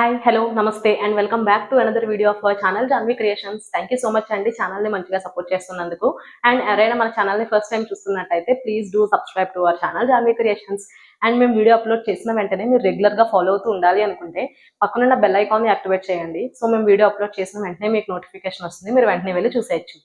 Hi hello నమస్తే and welcome back to another video of our channel Janvi Creations. Thank you so much అండి ఛానల్ని మంచిగా support చేస్తున్నందుకు. And ఎవరైనా మన ఛానల్ని ఫస్ట్ టైం చూస్తున్నట్టయితే please do subscribe to our channel Janvi Creations. And మేము వీడియో అప్లోడ్ చేసిన వెంటనే మీరు రెగ్యులర్గా ఫాలో అవుతూ ఉండాలి అనుకుంటే పక్కనున్న బెల్ ఐకాన్ని యాక్టివేట్ చేయండి. సో మేము వీడియో అప్లోడ్ చేసిన వెంటనే మీకు నోటిఫికేషన్ వస్తుంది, మీరు వెంటనే వెళ్ళి చూసేయచ్చు.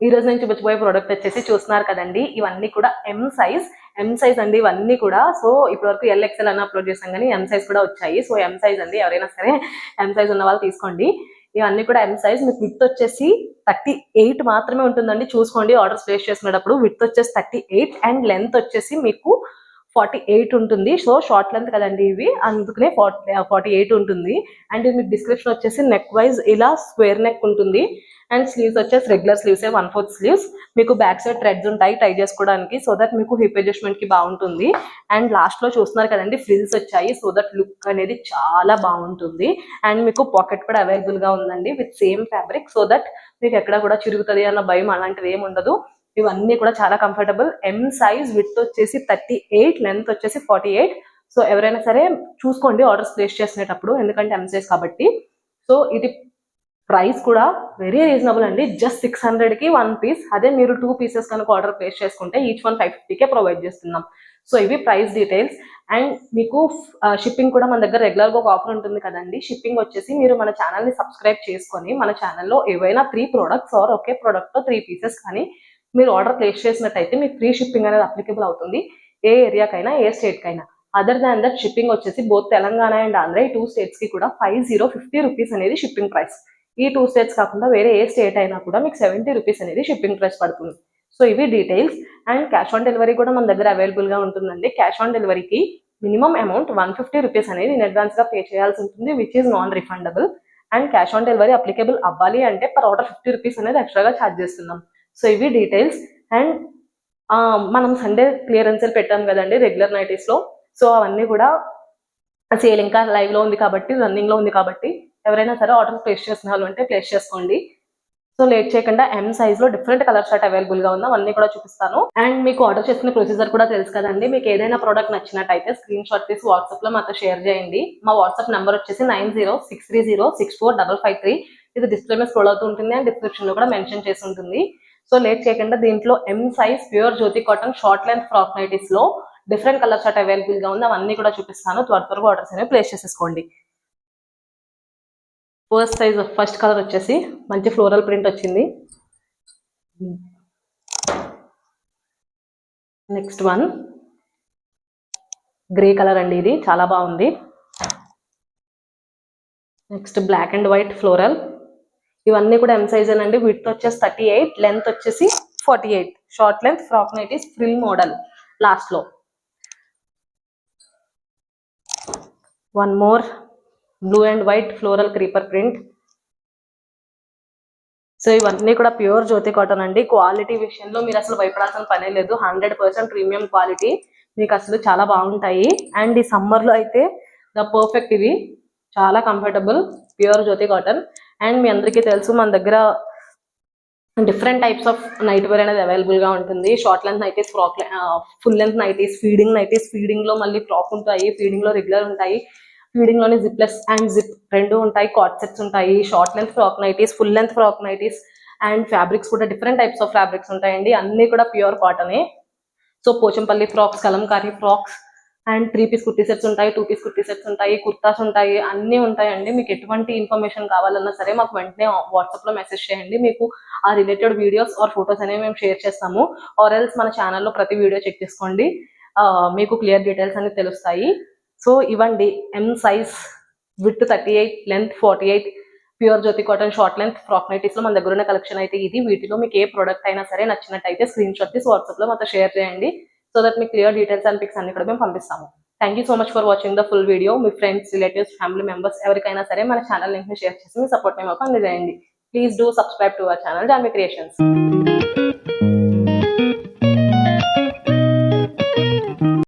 ఈ రోజు నేను చూపించబోయే ప్రోడక్ట్ వచ్చేసి చూస్తున్నారు కదండి, ఇవన్నీ కూడా ఎం సైజ్ అండి. ఇవన్నీ కూడా సో ఇప్పటి వరకు ఎల్ఎక్స్ఎల్ అని అప్లోడ్ చేసాం కానీ ఎం సైజ్ కూడా వచ్చాయి. సో ఎం సైజ్ అండి, ఎవరైనా సరే ఎం సైజ్ ఉన్న వాళ్ళు తీసుకోండి. ఇవన్నీ కూడా ఎం సైజ్. మీకు విత్ వచ్చేసి 38 మాత్రమే ఉంటుందండి, చూసుకోండి ఆర్డర్స్ ప్లేస్ చేసినప్పుడు. విత్ వచ్చేసి 38 అండ్ లెంత్ వచ్చేసి మీకు 48 ఉంటుంది. సో షార్ట్ లెంత్ కదండి ఇవి, అందుకనే 48 ఉంటుంది. అండ్ ఇది మీకు డిస్క్రిప్షన్ వచ్చేసి నెక్ వైజ్ ఇలా స్క్వేర్ నెక్ ఉంటుంది. అండ్ స్లీవ్స్ వచ్చేసి రెగ్యులర్ స్లీవ్స్ 1/4 స్లీవ్స్. మీకు బ్యాక్ సైడ్ థ్రెడ్స్ ఉంటాయి టై చేసుకోవడానికి, సో దట్ మీకు హిప్ అడ్జస్ట్మెంట్ కి బాగుంటుంది. అండ్ లాస్ట్ లో చూస్తున్నారు కదండి ఫ్రిల్స్ వచ్చాయి, సో దట్ లుక్ అనేది చాలా బాగుంటుంది. అండ్ మీకు పాకెట్ కూడా అవైలబుల్ గా ఉందండి with same fabric, so that మీకు ఎక్కడ కూడా చిరుగుతుంది అన్న భయం అలాంటిది ఏమి ఉండదు. ఇవన్నీ కూడా చాలా కంఫర్టబుల్. ఎం సైజ్, విత్ వచ్చేసి 38, లెంత్ వచ్చేసి 48. సో ఎవరైనా సరే చూసుకోండి ఆర్డర్స్ ప్లేస్ చేసినప్పుడు, ఎందుకంటే ఎం సైజ్ కాబట్టి. సో ఇది ప్రైస్ కూడా వెరీ రీజనబుల్ అండి, జస్ట్ 600కి 1 పీస్. అదే మీరు 2 పీసెస్ కనుక ఆర్డర్ ప్లేస్ చేసుకుంటే ఈచ్ 550కే ప్రొవైడ్ చేస్తున్నాం. సో ఇవి ప్రైస్ డీటెయిల్స్. అండ్ మీకు షిప్పింగ్ కూడా మన దగ్గర రెగ్యులర్గా ఒక ఆఫర్ ఉంటుంది కదండి. షిప్పింగ్ వచ్చేసి మీరు మన ఛానల్ని సబ్స్క్రైబ్ చేసుకొని మన ఛానల్లో ఏవైనా 3 ప్రోడక్ట్స్ ఆర్ ఒకే ప్రోడక్ట్తో 3 పీసెస్ కానీ మీరు ఆర్డర్ ప్లేస్ చేసినట్టయితే మీకు ఫ్రీ షిప్పింగ్ అనేది అప్లికబుల్ అవుతుంది, ఏ ఏరియాకైనా ఏ స్టేట్కైనా. అదర్ దాన్ దట్ షిప్పింగ్ వచ్చేసి బోత్ తెలంగాణ అండ్ ఆంధ్ర ఈ 2 స్టేట్స్కి కూడా 50 రూపీస్ అనేది షిప్పింగ్ ప్రైస్. ఈ 2 స్టేట్స్ కాకుండా వేరే ఏ స్టేట్ అయినా కూడా మీకు 70 రూపీస్ అనేది షిప్పింగ్ ప్రైస్ పడుతుంది. సో ఇవి details. And cash on delivery కూడా మన దగ్గర అవైలబుల్గా ఉంటుందండి. క్యాష్ ఆన్ డెలివరీకి మినిమం అమౌంట్ 150 రూపీస్ అనేది ఇన్ అడ్వాన్స్గా పే చేయాల్సి ఉంటుంది, which is non refundable. And cash on delivery applicable అవ్వాలి అంటే పర్ ఆర్డర్ 50 రూపీస్ అనేది ఎక్స్ట్రాగా ఛార్జ్ చేస్తున్నాం. సో ఇవి డీటెయిల్స్. అండ్ మనం సండే క్లియరెన్స్ పెట్టాం కదండి రెగ్యులర్ నైటీస్లో, సో అవన్నీ కూడా సేల్ ఇంకా లైవ్లో ఉంది కాబట్టి, రన్నింగ్లో ఉంది కాబట్టి ఎవరైనా సరే ఆర్డర్ ప్లేస్ చేస్తున్నారు అంటే ప్లేస్ చేసుకోండి. సో లేట్ చేయకుండా ఎం సైజ్లో డిఫరెంట్ కలర్ షర్ట్ అవైలబుల్గా ఉందా అన్నీ కూడా చూపిస్తాను. అండ్ మీకు ఆర్డర్ చేసుకునే ప్రొసీజర్ కూడా తెలుసు కదండి. మీకు ఏదైనా ప్రోడక్ట్ నచ్చినట్టయితే స్క్రీన్ షాట్ తీసి వాట్సాప్లో మాతో షేర్ చేయండి. మా వాట్సాప్ నెంబర్ వచ్చేసి 9063064553. ఇది డిస్ప్లే మీద స్క్రోల్ అవుతూ ఉంటుంది అండ్ డిస్క్రిప్షన్లో కూడా మెన్షన్ చేసి ఉంటుంది. సో లేట్ చేయకుండా దీంట్లో M size pure Jyothi cotton short length frock నైటీస్లో డిఫరెంట్ కలర్ షర్ట్ అవైలబుల్గా ఉంది, అవన్నీ కూడా చూపిస్తాను. త్వరగా ఆర్డర్స్ అనేవి ప్లేస్ చేసేసుకోండి. ఫస్ట్ కలర్ వచ్చేసి మంచి ఫ్లోరల్ ప్రింట్ వచ్చింది. నెక్స్ట్ వన్ గ్రే కలర్ అండి, ఇది చాలా బాగుంది. Next black and white floral. ఇవన్నీ కూడా ఎం సైజ్ అండి. విడ్త్ వచ్చేసి 38, లెంత్ వచ్చేసి 48. Short length frock nighties frill model last లో. One more blue and white floral creeper print. So ఇవన్నీ కూడా ప్యూర్ జ్యోతి కాటన్ అండి. క్వాలిటీ విషయంలో మీరు అసలు భయపడాల్సిన పనే లేదు, 100% ప్రీమియం క్వాలిటీ, మీకు అసలు చాలా బాగుంటాయి. అండ్ ఈ సమ్మర్లో అయితే ద పర్ఫెక్ట్, ఇవి చాలా comfortable pure Jyothi cotton. And మీ అందరికీ తెలుసు మన దగ్గర different types of night wear అనేది అవైలబుల్గా ఉంటుంది. Short length nighties, frock, full length nighties, feeding nighties, ఫీడింగ్లో మళ్ళీ ఫ్రాక్ ఉంటాయి, ఫీడింగ్లో రెగ్యులర్ ఉంటాయి, ఫీడింగ్లోనే జిప్లెస్ అండ్ జిప్ రెండు ఉంటాయి, కాట్ సెట్స్ ఉంటాయి, short length frock nighties, full length frock nighties. And fabrics కూడా డిఫరెంట్ టైప్స్ ఆఫ్ ఫ్యాబ్రిక్స్ ఉంటాయండి, అన్నీ కూడా ప్యూర్ కాటనే. So Pochampally frocks, Kalamkari frocks, and 3 piece kurti sets ఉంటాయి, 2 పీస్ కుర్తీ సెట్స్ ఉంటాయి, కుర్తాస్ ఉంటాయి, అన్నీ ఉంటాయండి. మీకు ఎటువంటి ఇన్ఫర్మేషన్ కావాలన్నా సరే మాకు వెంటనే వాట్సాప్లో మెసేజ్ చేయండి, మీకు ఆ రిలేటెడ్ వీడియోస్ ఆర్ ఫొటోస్ అనేవి మేము షేర్ చేస్తాము. ఆర్ ఎల్స్ మన ఛానల్లో ప్రతి వీడియో చెక్ చేసుకోండి, మీకు క్లియర్ డీటెయిల్స్ అనేవి తెలుస్తాయి. సో ఇవ్వండి M size, with 38, length 48, pure Jyothi cotton short length frock నైటీస్లో మన దగ్గర ఉన్న కలెక్షన్ అయితే ఇది. వీటిలో మీకు ఏ ప్రోడక్ట్ అయినా సరే నచ్చినట్టయితే స్క్రీన్ షాట్ తీసి వాట్సాప్లో మాతో షేర్ చేయండి, సో దట్ మీకు క్లియర్ డీటెయిల్స్ అండ్ పిక్స్ అన్ని కూడా మేము పంపిస్తాము. Thank you so much for watching the full video. Me friends, relatives, family members ఎవరికైనా సరే మన ఛానల్ లింక్ని షేర్ చేసి మీ సపోర్ట్ మేము అందజేయండి. Please do subscribe to our channel Janvi creations.